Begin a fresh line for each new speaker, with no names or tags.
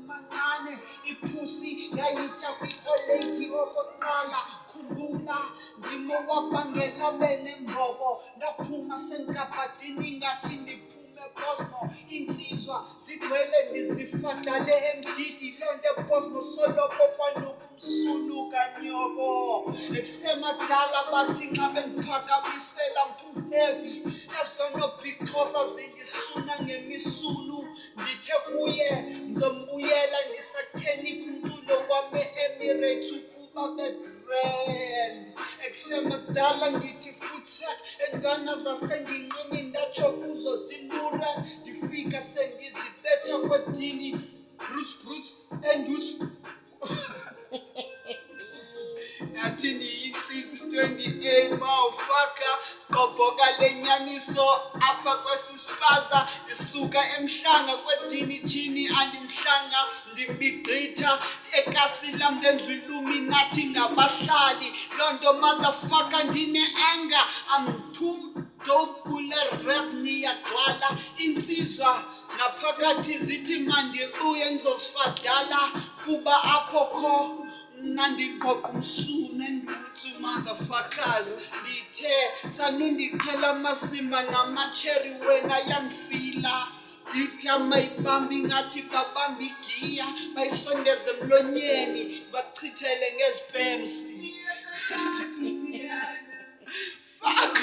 mancane iphusi yayitya kwi-oledi okokuqala khumbula ndimo wabangela benembobo ndaphuma senkabhadini ngathi ndiphume Bosmo insizwa zigcwele ndizifadale emdidi lonto eBosmo soloko kwanokumsuluka nyoko ekusemadala bathi xa bendiphakamisela mpuheavy ezidono because azindisuna ngemisulu ndithe kuye ndizombuyela ndisathenik umculo wame Emirates ukuba begrand ekusemadala ndithi futhek entwana zasengingqini ndatsho kuzo zimuran ndifika sendizibetha kwedini roots and roots yathi ndiyinsizwa 28 mawufaka qobhoka lenyaniso apha kwesispaza isuka emhlanga kwedini jini andimhlanga ndimbigqitha ekasi lam ndenza illuminati ngabahlali lonto motherfucker ndine-anger I'm too dope kule rap niyagcwala insizwa naphakathi zithi mandibuye ngizosifadala kuba apho kho nandiqoqa umsune nduthu motherfuckers ndithe sanundiqhela amasimba namacherry wena yangifila nditya mayibambi ngathi babamba igiya bayisondeze emlonyeni bachithele ngezipemsi fuck